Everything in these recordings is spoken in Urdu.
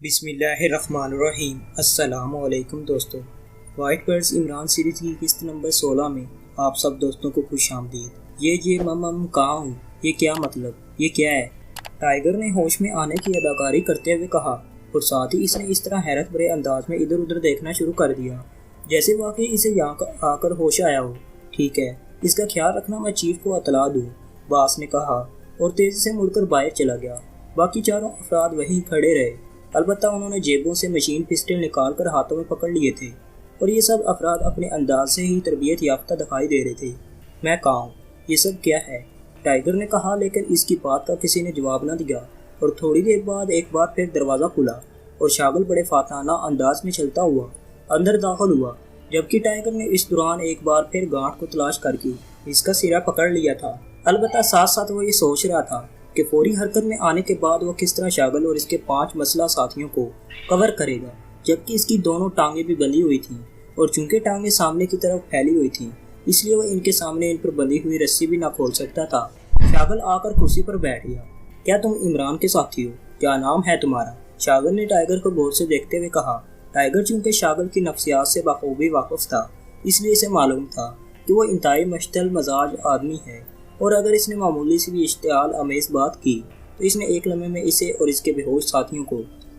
بسم اللہ الرحمن الرحیم۔ السلام علیکم دوستو، وائٹ برڈز عمران سیریز کی قسط نمبر 16 میں آپ سب دوستوں کو خوش آمدید۔ یہ کہاں ہوں، یہ کیا مطلب، یہ کیا ہے؟ ٹائیگر نے ہوش میں آنے کی اداکاری کرتے ہوئے کہا، اور ساتھ ہی اس نے اس طرح حیرت بھرے انداز میں ادھر ادھر دیکھنا شروع کر دیا جیسے واقعی اسے یہاں آ کر ہوش آیا ہو۔ ٹھیک ہے، اس کا خیال رکھنا، میں چیف کو اطلاع دوں، باس نے کہا اور تیزی سے مڑ کر باہر چلا گیا۔ باقی چاروں افراد وہیں کھڑے رہے، البتہ انہوں نے جیبوں سے مشین پسٹل نکال کر ہاتھوں میں پکڑ لیے تھے، اور یہ سب افراد اپنے انداز سے ہی تربیت یافتہ دکھائی دے رہے تھے۔ میں کہاں ہوں، یہ سب کیا ہے؟ ٹائیگر نے کہا، لیکن اس کی بات کا کسی نے جواب نہ دیا، اور تھوڑی دیر بعد ایک بار پھر دروازہ کھلا اور شاگل بڑے فاتحانہ انداز میں چلتا ہوا اندر داخل ہوا، جبکہ ٹائیگر نے اس دوران ایک بار پھر گانٹھ کو تلاش کر کے اس کا سرا پکڑ لیا تھا۔ البتہ ساتھ ساتھ وہ یہ سوچ رہا تھا کہ فوری حرکت میں آنے کے بعد وہ کس طرح شاگل اور اس کے 5 مسلح ساتھیوں کو کور کرے گا، جبکہ اس کی دونوں ٹانگیں بھی بندھی ہوئی تھیں، اور چونکہ ٹانگیں سامنے کی طرف پھیلی ہوئی تھیں اس لیے وہ ان کے سامنے ان پر بندھی ہوئی رسی بھی نہ کھول سکتا تھا۔ شاگل آ کر کرسی پر بیٹھ گیا۔ کیا تم عمران کے ساتھی ہو؟ کیا نام ہے تمہارا؟ شاگل نے ٹائیگر کو غور سے دیکھتے ہوئے کہا۔ ٹائیگر چونکہ شاگل کی نفسیات سے بخوبی واقف تھا، اس لیے اسے معلوم تھا کہ وہ انتہائی مشتعل مزاج آدمی ہے، اور اگر اس نے معمولی سی بھی اشتعال امیز بات کی تو اس نے ایک لمحے میں اسے اور اس کے بے ہوش ساتھیوں کو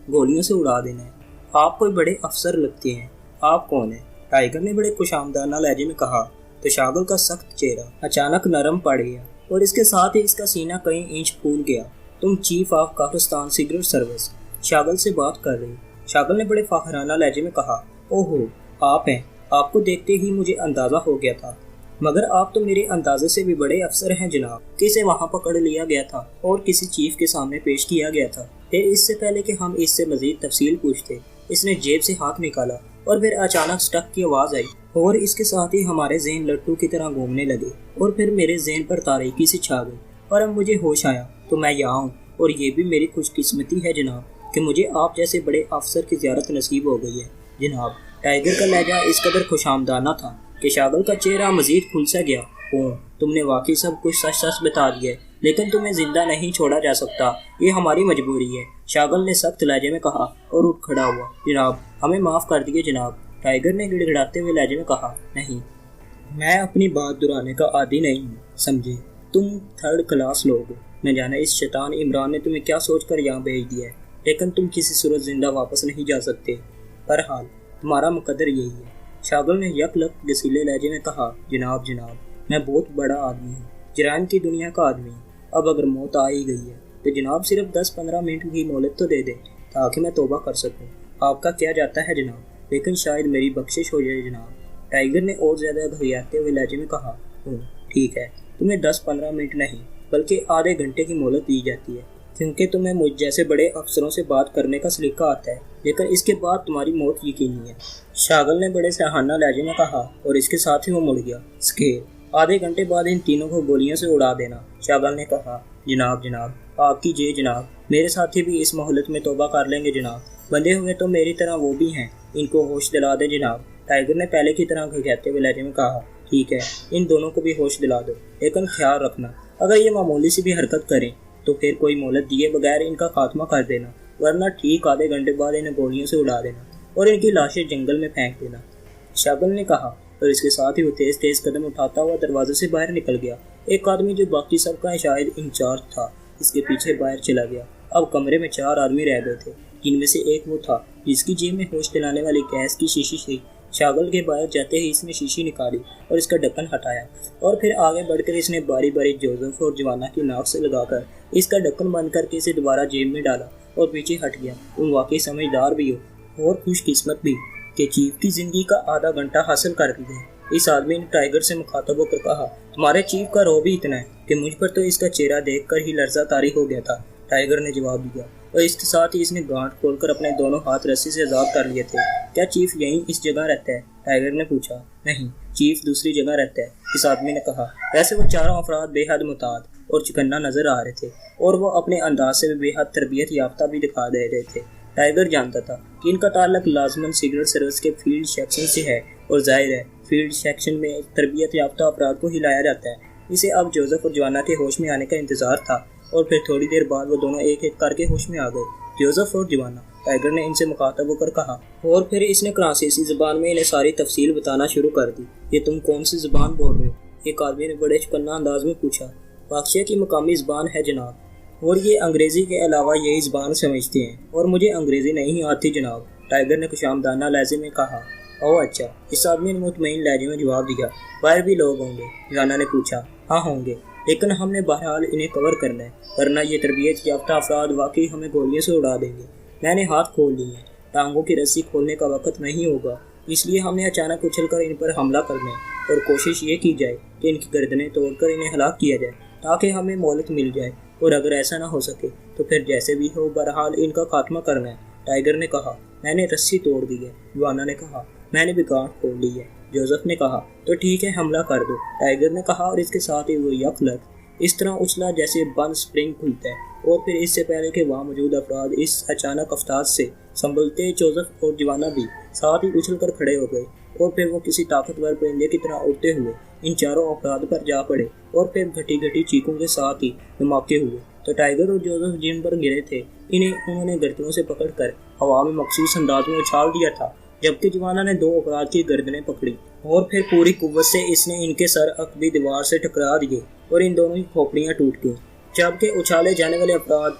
گولیوں سے اڑا دینا ہے۔ آپ کوئی بڑے افسر لگتے ہیں، آپ کون ہیں؟ ٹائیگر نے بڑے خوش آمدانہ لہجے میں کہا، تو شاگل کا سخت چہرہ اچانک نرم پڑ گیا، اور اس کے ساتھ ہی اس کا سینہ کئی انچ پھول گیا۔ تم چیف آف کافرستان سیکرٹ سروس شاگل سے بات کر رہی؟ شاگل نے بڑے فاخرانہ لہجے میں کہا، اوہو، آپ ہیں، آپ کو دیکھتے ہی مجھے اندازہ ہو گیا تھا، مگر آپ تو میرے اندازے سے بھی بڑے افسر ہیں جناب۔ کسے وہاں پکڑ لیا گیا تھا اور کسی چیف کے سامنے پیش کیا گیا تھا؟ پھر اس سے پہلے کہ ہم اس سے مزید تفصیل پوچھتے، اس نے جیب سے ہاتھ نکالا اور پھر اچانک سٹک کی آواز آئی، اور اس کے ساتھ ہی ہمارے ذہن لٹو کی طرح گھومنے لگے، اور پھر میرے ذہن پر تاریکی سے چھا گئی، اور اب مجھے ہوش آیا تو میں یہاں ہوں، اور یہ بھی میری خوش قسمتی ہے جناب کہ مجھے آپ جیسے بڑے افسر کی زیارت نصیب ہو گئی ہے جناب۔ ٹائیگر کا لہجہ اس قدر خوش آمدانہ تھا کہ شاگل کا چہرہ مزید کھل سا گیا۔ تم نے واقعی سب کچھ سچ سچ بتا دیا ہے، لیکن تمہیں زندہ نہیں چھوڑا جا سکتا، یہ ہماری مجبوری ہے، شاگل نے سخت لہجے میں کہا اور اٹھ کھڑا ہوا۔ جناب، ہمیں معاف کر دیجیے جناب، ٹائیگر نے گڑ گڑاتے ہوئے لہجے میں کہا۔ نہیں، میں اپنی بات دہرانے کا عادی نہیں ہوں، سمجھے؟ تم 3rd کلاس لوگ ہو، نہ جانے اس شیطان عمران نے تمہیں کیا سوچ کر یہاں بھیج دیا ہے، لیکن تم کسی صورت زندہ واپس نہیں جا سکتے، بہرحال تمہارا مقدر یہی ہے۔ شاگل نے یک لک گسیلے لہجے میں کہا، جناب میں بہت بڑا آدمی ہوں، جرائم کی دنیا کا آدمی ہوں، اب اگر موت آ ہی گئی ہے تو جناب صرف 10-15 منٹ کی مہلت تو دے دیں تاکہ میں توبہ کر سکوں۔ آپ کا کیا جاتا ہے جناب، لیکن شاید میری بخشش ہو جائے جناب، ٹائیگر نے اور زیادہ گھبراتے ہوئے لہجے میں کہا۔ ٹھیک ہے، تمہیں 10-15 منٹ نہیں بلکہ آدھے گھنٹے کی مہلت دی جاتی ہے، کیونکہ تمہیں مجھ جیسے بڑے افسروں سے بات کرنے کا سلیقہ آتا ہے، لیکن اس کے بعد تمہاری موت یقینی ہے، شاگل نے بڑے سہانہ لہجے میں کہا، اور اس کے ساتھ ہی وہ مڑ گیا۔ اسکیل، آدھے گھنٹے بعد ان تینوں کو گولیوں سے اڑا دینا، شاگل نے کہا۔ جناب آپ کی جے جناب، میرے ساتھی بھی اس مہلت میں توبہ کر لیں گے جناب، بندھے ہوئے تو میری طرح وہ بھی ہیں، ان کو ہوش دلا دے جناب، ٹائیگر نے پہلے کی طرح گھگھاتے ہوئے لہجے میں کہا۔ ٹھیک ہے، ان دونوں کو بھی ہوش دلا دو، لیکن خیال رکھنا اگر یہ معمولی سی بھی حرکت کریں تو پھر کوئی مہلت دیے بغیر ان کا خاتمہ کر دینا، ورنہ ٹھیک آدھے گھنٹے بعد انہیں گولیوں سے اڑا دینا اور ان کی لاشیں جنگل میں پھینک دینا، شاگل نے کہا، اور اس کے ساتھ ہی وہ تیز تیز قدم اٹھاتا ہوا دروازے سے باہر نکل گیا۔ ایک آدمی جو باقی سب کا شاید انچارج تھا اس کے پیچھے باہر چلا گیا۔ اب کمرے میں 4 آدمی رہ گئے تھے، جن میں سے ایک وہ تھا جس کی جیب میں ہوش دلانے والی گیس کی شیشی تھی۔ شاگل کے باہر جاتے ہی اس نے شیشی نکالی اور اس کا ڈھکن ہٹایا، اور پھر آگے بڑھ کر اس نے باری باری جوزف اور جوانا کی ناک سے لگا کر اس کا ڈھکن بند کر کے اسے دوبارہ جیب میں ڈالا اور پیچھے ہٹ گیا۔ تم واقعی سمجھدار بھی ہو اور خوش قسمت بھی کہ چیف کی زندگی کا آدھا گھنٹہ حاصل کر دی ہے۔ اس آدمی نے ٹائیگر سے مخاطب ہو کر کہا، تمہارے چیف کا رو بھی اتنا ہے کہ مجھ پر تو اس کا چہرہ دیکھ کر ہی لرزہ طاری ہو گیا تھا، ٹائیگر نے جواب دیا، اور اس کے ساتھ ہی اس نے گانٹھ کھول کر اپنے دونوں ہاتھ رسی سے آزاد کر لیے تھے۔ کیا چیف یہیں اس جگہ رہتا ہے؟ ٹائیگر نے پوچھا۔ نہیں، چیف دوسری جگہ رہتا ہے، اس آدمی نے کہا۔ ویسے وہ چاروں افراد بے حد معتاد اور چکنا نظر آ رہے تھے، اور وہ اپنے انداز سے بے حد تربیت یافتہ بھی دکھا دے رہے تھے۔ ٹائیگر جانتا تھا کہ ان کا تعلق لازماً سیکرٹ سروس کے فیلڈ سیکشن سے ہے، اور ظاہر ہے فیلڈ سیکشن میں تربیت یافتہ افراد کو ہلایا جاتا ہے۔ اسے اب جوزف اور جوانا کے ہوش میں آنے کا انتظار تھا، اور پھر تھوڑی دیر بعد وہ دونوں ایک ایک کر کے ہوش میں آ گئے۔ جوزف اور جوانا ٹائیگر نے ان سے مخاطب ہو کر کہا، اور پھر اس نے فرانسیسی زبان میں انہیں ساری تفصیل بتانا شروع کر دی۔ یہ تم کون سی زبان بول رہے ہو؟ ایک آدمی نے بڑے چکنا انداز میں پوچھا۔ باکسیا کی مقامی زبان ہے جناب، اور یہ انگریزی کے علاوہ یہی زبان سمجھتے ہیں، اور مجھے انگریزی نہیں آتی جناب، ٹائیگر نے خوشامدانہ لہجے میں کہا۔ اوہ اچھا، اس آدمی نے مطمئن لہجے میں جواب دیا۔ باہر بھی لوگ ہوں گے؟ جوانا نے پوچھا۔ ہاں ہوں گے، لیکن ہم نے بہرحال انہیں کور کرنا ہے، ورنہ یہ تربیت یافتہ افراد واقعی ہمیں گولیوں سے اڑا دیں گے۔ میں نے ہاتھ کھول لیے ہیں، ٹانگوں کی رسی کھولنے کا وقت نہیں ہوگا، اس لیے ہم نے اچانک اچھل کر ان پر حملہ کرنا ہے، اور کوشش یہ کی جائے کہ ان کی گردنیں توڑ کر انہیں ہلاک کیا جائے تاکہ ہمیں مہلت مل جائے، اور اگر ایسا نہ ہو سکے تو پھر جیسے بھی ہو بہرحال ان کا خاتمہ کرنا ہے۔ ٹائیگر نے کہا۔ میں نے رسی توڑ دی ہے، جوانا نے کہا۔ میں نے بھی گانٹھ کھول لی ہے، جوزف نے کہا۔ تو ٹھیک ہے، حملہ کر دو، ٹائیگر نے کہا، اور اس کے ساتھ ہی وہ یک لگ اس طرح اچھلا جیسے بند سپرنگ کھلتا ہے، اور پھر اس سے پہلے کہ وہاں موجود افراد اس اچانک افتاد سے سنبھلتے، جوزف اور جوانا بھی ساتھ ہی اچھل کر کھڑے ہو گئے، اور پھر وہ کسی طاقتور پرندے کی طرح اڑتے ہوئے ان چاروں افراد پر جا پڑے، اور پھر گھٹی گھٹی چیخوں کے ساتھ ہی دھماکے ہوئے تو ٹائیگر اور جوزف جن پر گرے تھے انہوں نے گردنوں سے پکڑ کر ہوا میں مخصوص انداز میں اچھال دیا تھا، جبکہ جوانا نے دو افراد کی گردنیں پکڑی، اور پھر پوری قوت سے اس نے ان کے سر عقبی دیوار سے ٹکرا دیے، اور ان دونوں کی کھوپڑیاں ٹوٹ گئیں، جبکہ اچھالے جانے والے افراد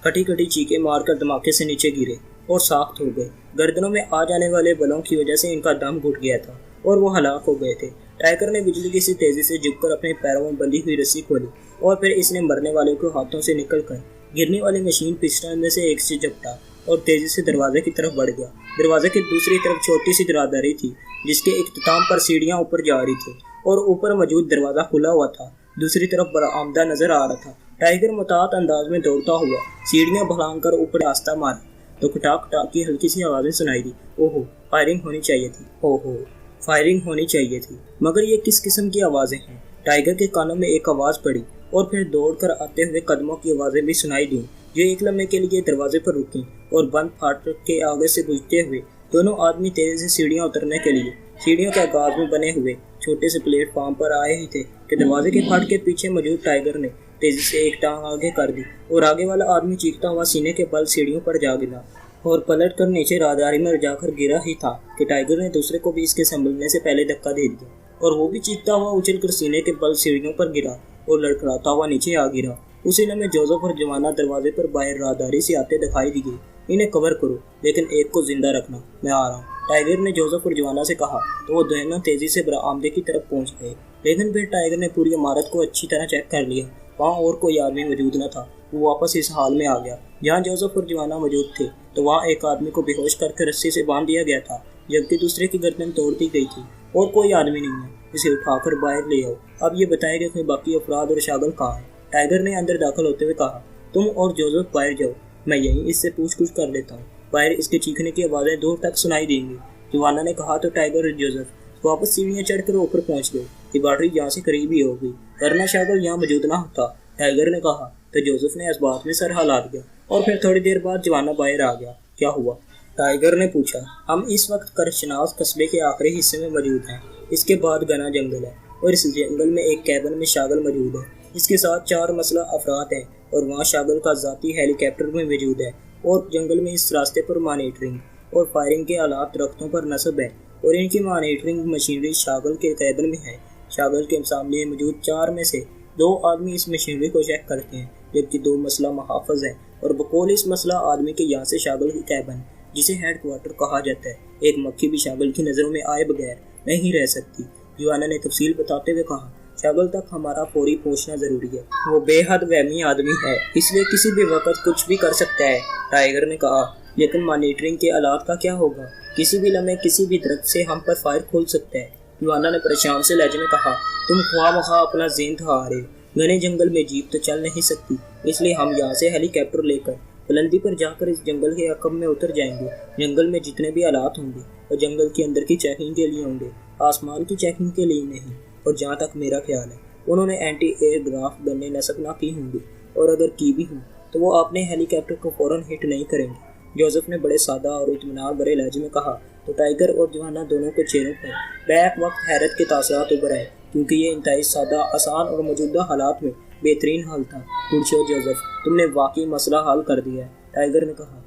کھٹی کھٹی چیخیں مار کر دھماکے سے نیچے گرے اور ساخت ہو گئے۔ گردنوں میں آ جانے والے بلوں کی وجہ سے ان کا دم گھٹ گیا تھا اور وہ ہلاک ہو گئے تھے۔ ٹائیگر نے بجلی کی سی تیزی سے جھک کر اپنے پیروں میں بندھی ہوئی رسی کھولی، اور پھر اس نے مرنے والے کو ہاتھوں سے نکل کر گرنے والی مشین پسٹن میں سے ایک سے جھپٹا اور تیزی سے دروازے کی طرف بڑھ گیا۔ دروازے کی دوسری طرف چھوٹی سی درازداری تھی جس کے اختتام پر سیڑھیاں اوپر جا رہی تھیں، اور اوپر موجود دروازہ کھلا ہوا تھا، دوسری طرف برآمدہ نظر آ رہا تھا۔ ٹائیگر محتاط انداز میں دوڑتا ہوا سیڑھیاں بھلانگ کر اوپر راستہ مارا تو کھٹاک کھٹاک کی ہلکی سی آوازیں سنائی دی۔ اوہو، فائرنگ ہونی چاہیے تھی، اوہو فائرنگ ہونی چاہیے تھی، مگر یہ کس قسم کی آوازیں ہیں؟ ٹائیگر کے کانوں میں ایک آواز پڑی، اور پھر دوڑ کر آتے ہوئے قدموں کی آوازیں بھی سنائی دیں جو ایک لمحے کے لیے دروازے پر رکیں، اور بند پھاٹک کے آگے سے گزرتے ہوئے دونوں آدمی تیزی سے سیڑھیاں اترنے کے لیے سیڑھیوں کے آغاز میں بنے ہوئے چھوٹے سے پلیٹ فارم پر آئے ہی تھے کہ دروازے کے پھاٹک کے پیچھے موجود ٹائیگر نے تیزی سے ایک ٹانگ آگے کر دی، اور آگے والا آدمی چیختا ہوا سینے کے بل سیڑھیوں پر جا گرا، اور پلٹ کر نیچے راہداری میں جا کر گرا ہی تھا کہ ٹائیگر نے دوسرے کو بھی اس کے سنبھلنے سے پہلے دھکا دے دیا، اور وہ بھی چیختا ہوا اچھل کر سینے کے بل سیڑھیوں پر گرا اور لڑکھڑاتا ہوا نیچے آ گرا۔ اسی لمحے جوزف اور جوانا دروازے پر باہر راہداری سے آتے دکھائی دی گئی۔ انہیں کور کرو، لیکن ایک کو زندہ رکھنا، میں آ رہا ہوں، ٹائیگر نے جوزف اور جوانا سے کہا، تو وہ دونوں تیزی سے برآمدے کی طرف پہنچ گئے، لیکن پھر ٹائیگر نے پوری عمارت کو اچھی طرح چیک کر لیا، وہاں اور کوئی آدمی موجود نہ تھا۔ وہ واپس اس حال میں آ گیا جہاں جوزف اور جوانا موجود تھے، تو وہاں ایک آدمی کو بے ہوش کر کے رسی سے باندھ دیا گیا تھا، جبکہ دوسرے کی گردن توڑ دی گئی تھی، اور کوئی آدمی نہیں ہے، اسے اٹھا کر باہر لے آؤ۔ اب یہ بتائے کہ باقی افراد اور شاگل کہاں ہیں؟ ٹائیگر نے اندر داخل ہوتے ہوئے کہا، تم اور جوزف باہر جاؤ، میں یہیں اس سے پوچھ گچھ کر لیتا ہوں، باہر اس کے چیخنے کی آوازیں دور تک سنائی دیں گی۔ جوانا نے کہا تو ٹائیگر اور جوزف واپس سیڑھیاں چڑھ کر اوپر پہنچ گئے۔ لیبارٹری یہاں سے قریب ہی ہو گئی، ورنہ شاگل یہاں موجود نہ ہوتا، ٹائیگر نے کہا، تو جوزف نے اس بات میں سر ہلا دیا، اور پھر تھوڑی دیر بعد جوانا باہر آ گیا۔ کیا ہوا؟ ٹائیگر نے پوچھا۔ ہم اس وقت کرشناس قصبے کے آخری حصے میں موجود ہیں، اس کے بعد گھنا جنگل ہے، اور اس جنگل میں ایک کیبن میں شاگل موجود ہے، اس کے ساتھ 4 مسلح افراد ہیں، اور وہاں شاگل کا ذاتی ہیلی کاپٹر میں موجود ہے، اور جنگل میں اس راستے پر مانیٹرنگ اور فائرنگ کے آلات درختوں پر نصب ہے، اور ان کی مانیٹرنگ مشینری شاگل کے کیبن میں ہے۔ شاگل کے سامنے موجود 4 میں سے 2 آدمی اس مشینری کو چیک کرتے ہیں، جبکہ 2 مسلح محافظ ہیں، اور بقول اس مسلح آدمی کے یہاں سے شاگل کی کیبن جسے ہیڈ کوارٹر کہا جاتا ہے، ایک مکھی بھی شاگل کی نظروں میں آئے بغیر نہیں رہ سکتی۔ جوانا نے تفصیل بتاتے ہوئے کہا، شاگل تک ہمارا فوری پہنچنا ضروری ہے، وہ بے حد وہمی آدمی ہے، اس لیے کسی بھی وقت کچھ بھی کر سکتا ہے، ٹائیگر نے کہا۔ لیکن مانیٹرنگ کے آلات کا کیا ہوگا؟ کسی بھی لمحے کسی بھی درخت سے ہم پر فائر کھول سکتا ہے، جوانا نے پریشان سے لہجے میں کہا۔ تم خواہ مخواہ اپنا ذہن تھا رہے ہو، گھنے جنگل میں جیپ تو چل نہیں سکتی، اس لیے ہم یہاں سے ہیلی کاپٹر لے کر بلندی پر جا کر اس جنگل کے عقب میں اتر جائیں گے۔ جنگل میں جتنے بھی آلات ہوں گے وہ جنگل کے اندر کی چیکنگ کے لیے ہوں گے، آسمان کی چیکنگ کے لیے نہیں، اور جہاں تک میرا خیال ہے انہوں نے اینٹی ایئر کرافٹ گنیں نصب نہ کی ہوں گی، اور اگر کی بھی ہوں تو وہ اپنے ہیلی کاپٹر کو فوراً ہٹ نہیں کریں گے، جوزف نے بڑے سادہ اور اطمینان بھرے لہجے میں کہا۔ تو ٹائیگر اور جوانا دونوں کے چہروں پر بیک وقت حیرت کے تاثرات ابھر آئے، کیونکہ یہ انتہائی سادہ، آسان اور موجودہ حالات میں بہترین حل تھا۔ پوچھو جوزف، تم نے واقعی مسئلہ حل کر دیا ہے، ٹائیگر نے کہا۔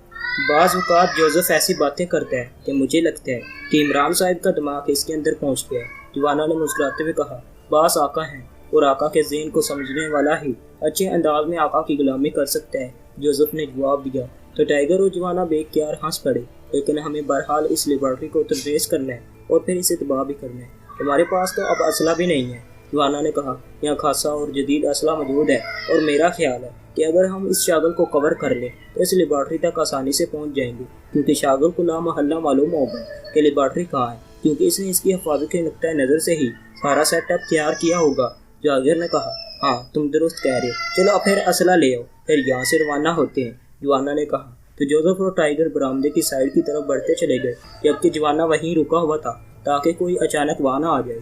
بعض اوقات جوزف ایسی باتیں کرتا ہے کہ مجھے لگتا ہے کہ عمران صاحب کا دماغ اس کے اندر پہنچ گیا ہے۔ جوانا نے مسکراتے ہوئے کہا، بعض آقا ہیں اور آقا کے ذہن کو سمجھنے والا ہی اچھے انداز میں آقا کی غلامی کر سکتا ہے۔ جوزف نے جواب دیا تو ٹائیگر اور جوانا بے اختیار ہنس پڑے۔ لیکن ہمیں بہرحال اس لیبارٹری کو تدریس کرنا ہے اور پھر اسے تباہ بھی کرنا ہے۔ ہمارے پاس تو اب اسلحہ بھی نہیں ہے، جوانا نے کہا۔ یہاں خاصا اور جدید اسلحہ موجود ہے اور میرا خیال ہے کہ اگر ہم اس شاغل کو کور کر لیں تو اس لیبارٹری تک آسانی سے پہنچ جائیں گے، کیونکہ شاغل کو لامحلہ معلوم ہوگا کہ لیبارٹری کہاں ہے، کیونکہ اس نے اس کی حفاظت کے نقطۂ نظر سے ہی سارا سیٹ اپ تیار کیا ہوگا۔ جواہر نے کہا، ہاں تم درست کہہ رہے ہو، چلو اب پھر اسلحہ لے آؤ، پھر یہاں سے روانہ ہوتے ہیں۔ جوانا نے کہا تو جوزف اور ٹائیگر برآمدے کی سائڈ کی طرف بڑھتے چلے گئے، جبکہ جوانا وہیں رکا ہوا تھا تاکہ کوئی اچانک وہاں نہ آ جائے۔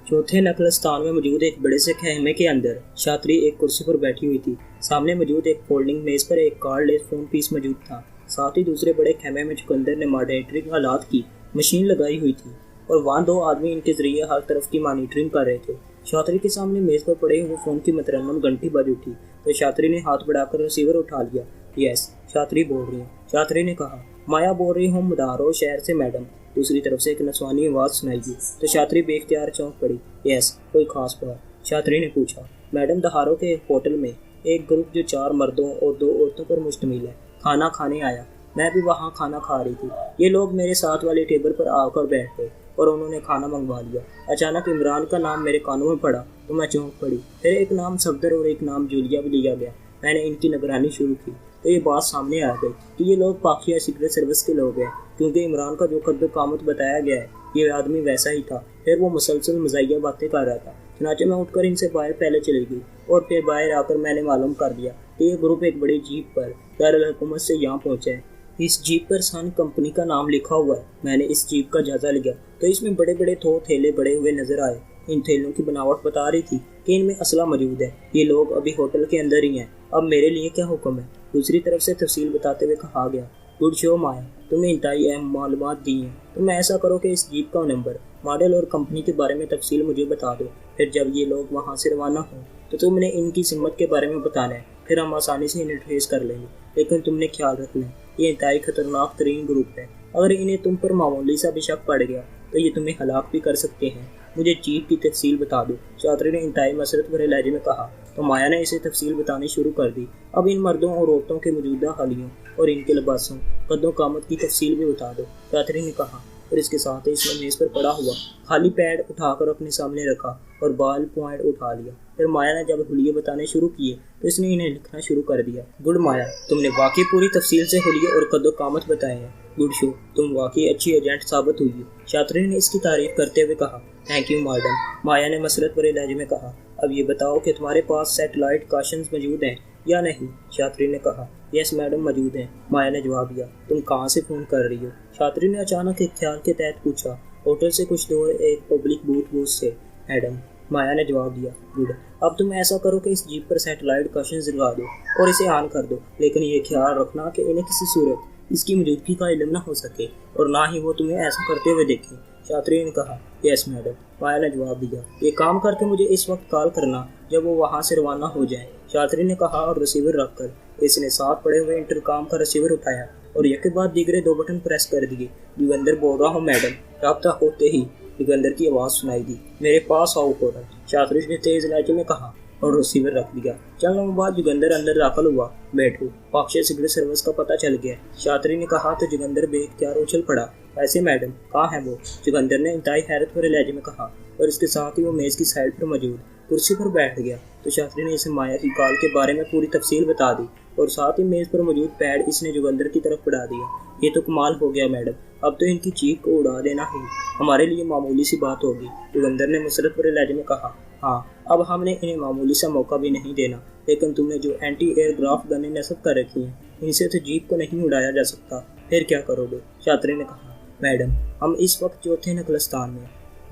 چوتھے نقلستان میں موجود ایک بڑے سے خیمے کے اندر شاطری ایک کرسی پر بیٹھی ہوئی تھی۔ سامنے موجود ایک فولڈنگ میز پر ایک کارڈ لیس فون پیس موجود تھا۔ ساتھ ہی دوسرے بڑے خیمے میں چقندر نے مانیٹرنگ آلات کی مشین لگائی ہوئی تھی اور وہاں دو آدمی ان کے ذریعے ہر طرف کی مانیٹرنگ کر رہے تھے۔ شاطری کے سامنے میز پر پڑے ہوئے فون کی مترنم گھنٹی بج اٹھی تو شاطری نے ہاتھ بڑھا کر ریسیور اٹھا لیا۔ یس، شاطری بول رہی ہیں، شاطری نے کہا۔ مایا بول رہی ہوں مدارو شہر سے میڈم، دوسری طرف سے ایک نسوانی آواز سنائی دی تو شاطری بے اختیار چونک پڑی۔ یس، کوئی خاص بات؟ شاطری نے پوچھا۔ میڈم، دہارو کے ہوٹل میں ایک گروپ جو 4 مردوں اور 2 عورتوں پر مشتمل ہے کھانا کھانے آیا۔ میں بھی وہاں کھانا کھا رہی تھی۔ یہ لوگ میرے ساتھ والے ٹیبل پر آ کر بیٹھ گئے اور انہوں نے کھانا منگوا لیا۔ اچانک عمران کا نام میرے کانوں میں پڑا تو میں چونک پڑی۔ پھر ایک نام صفدر اور ایک نام جولیا بھی لیا گیا۔ میں نے ان کی نگرانی شروع کی تو یہ بات سامنے آ گئی کہ یہ لوگ پاکیہ سیکرٹ سروس کے لوگ ہیں، کیونکہ عمران کا جو قد و قامت بتایا گیا ہے یہ آدمی ویسا ہی تھا۔ پھر وہ مسلسل مزاحیہ باتیں کر رہا تھا، چنانچہ میں اٹھ کر ان سے باہر پہلے چلی گئی اور پھر باہر آ کر میں نے معلوم کر دیا کہ یہ گروپ ایک بڑی جیپ پر دارالحکومت سے یہاں پہنچا ہے۔ اس جیپ پر سن کمپنی کا نام لکھا ہوا ہے۔ میں نے اس جیپ کا جائزہ لیا تو اس میں بڑے بڑے تھیلے بڑے ہوئے نظر آئے۔ ان تھیلوں کی بناوٹ بتا رہی تھی کہ ان میں اسلحہ موجود ہے۔ یہ لوگ ابھی ہوٹل کے اندر ہی ہیں۔ اب میرے لیے کیا حکم ہے؟ دوسری طرف سے تفصیل بتاتے ہوئے کہا گیا۔ گڈ شو مایا، تم نے انتہائی اہم معلومات دی ہیں۔ تم ایسا کرو کہ اس جیپ کا نمبر، ماڈل اور کمپنی کے بارے میں تفصیل مجھے بتا دو۔ پھر جب یہ لوگ وہاں سے روانہ ہوں تو تم نے ان کی سمت کے بارے میں بتانا ہے، پھر ہم آسانی سے انہیں ٹریس کر لیں گے۔ لیکن تم نے خیال رکھنا ہے یہ انتہائی خطرناک ترین گروپ ہے۔ اگر انہیں تم پر معمولی سا بھی شک پڑ گیا تو یہ تمہیں ہلاک بھی کر سکتے ہیں۔ مجھے جیپ کی تفصیل بتا دو، شاطری نے انتہائی مسرت بھرے لہجے میں کہا تو مایا نے اسے تفصیل بتانی شروع کر دی۔ اب ان مردوں اور عورتوں کے موجودہ حالیوں اور ان کے لباسوں، قد و قامت کی تفصیل بھی بتا دو، شاطری نے کہا۔ اور اس کے ساتھ اس نے میز پر پڑا ہوا خالی پیڈ اٹھا کر اپنے سامنے رکھا اور بال پوائنٹ اٹھا لیا۔ پھر مایا نے جب حلیے بتانے شروع کیے تو اس نے انہیں لکھنا شروع کر دیا۔ گڈ مایا، تم نے واقعی پوری تفصیل سے حلیے اور قد و قامت بتائے ہیں۔ گڈ شو، تم واقعی اچھی ایجنٹ ثابت ہوئی۔ شاطری نے اس کی تعریف کرتے ہوئے کہا۔ تھینک یو میڈم، مایا نے مسرت بھرے لہجے میں کہا۔ اب یہ بتاؤ کہ تمہارے پاس سیٹلائٹ کاشنز موجود ہیں یا نہیں؟ شاطری نے کہا۔ یس میڈم، موجود ہیں، مایا نے جواب دیا۔ تم کہاں سے فون کر رہی ہو؟ شاطری نے اچانک ایک خیال کے تحت پوچھا۔ ہوٹل سے کچھ دور ایک پبلک بوتھ سے میڈم، مایا نے جواب دیا۔ گڈ، اب تم ایسا کرو کہ اس جیپ پر سیٹلائٹ کاشنز لگا دو اور اسے آن کر دو، لیکن یہ خیال رکھنا کہ انہیں کسی صورت اس کی موجودگی کا علم نہ ہو سکے اور نہ ہی وہ تمہیں ایسا کرتے ہوئے دیکھیں۔ شاطری نے کہا۔ یس میڈم، مایا نے جواب دیا۔ یہ کام کر کے مجھے اس وقت کال کرنا جب وہ وہاں سے روانہ ہو جائیں، شاطری نے کہا اور ریسیور رکھ کر اس نے ساتھ پڑے ہوئے انٹرکام کا ریسیور اٹھایا اور یکے بعد دیگرے 2 بٹن پریس کر دیے۔ جوگندر بول رہا ہوں میڈم، رابطہ ہوتے ہی جوگندر کی آواز سنائی دی۔ میرے پاس آؤ فوراً، شاطری نے تیز لہجے میں کہا اور ریسیور رکھ دیا۔ چند لمحوں بعد جوگندر اندر داخل ہوا۔ بیٹھو، پاکیہ سیکرٹ سروس کا پتہ چل گیا، شاطری نے کہا تو جوگندر بے اختیار اچھل پڑا۔ ایسے میڈم، کہاں ہے وہ؟ جوگندر نے انتہائی حیرت بھرے لہجے میں کہا اور اس کے ساتھ ہی وہ میز کی سائڈ پر موجود کرسی پر بیٹھ گیا۔ تو شاطری نے اسے مایا کی کال کے بارے میں پوری تفصیل بتا دی اور ساتھ ہی میز پر موجود پیڈ اس نے جوگندر کی طرف بڑھا دیا۔ یہ تو کمال ہو گیا میڈم، اب تو ان کی چیخ کو اڑا دینا ہی ہمارے لیے معمولی سی بات ہوگی، جوگندر نے مسرت بھرے لہجے میں کہا۔ ہاں، اب ہم نے انہیں معمولی سا موقع بھی نہیں دینا، لیکن تم نے جو اینٹی ایئر کرافٹ گنیں نصب کر رکھی ہیں ان سے تو جیپ کو نہیں اڑایا جا سکتا، پھر کیا کرو گے؟ شاطری نے کہا۔ میڈم، ہم اس وقت چوتھے نقلستان میں،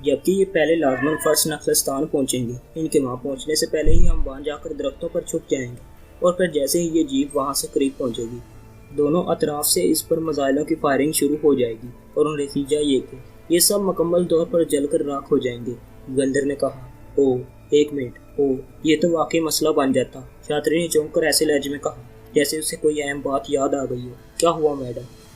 جبکہ یہ پہلے لازماً فرسٹ نقلستان پہنچیں گے۔ ان کے وہاں پہنچنے سے پہلے ہی ہم وہاں جا کر درختوں پر چھپ جائیں گے اور پھر جیسے ہی یہ جیپ وہاں سے قریب پہنچے گی دونوں اطراف سے اس پر میزائلوں کی فائرنگ شروع ہو جائے گی اور نتیجہ یہ کہ یہ سب مکمل طور پر جل کر راکھ ہو جائیں گے۔ گندر نے کہا۔ او، ایک منٹ، او، یہ تو واقعی مسئلہ بن جاتا۔ شاطری نے چونک کر ایسے لہجے میں کہا جیسے اسے کوئی اہم بات یاد آ گئی ہو۔ کیا ہوا میڈم؟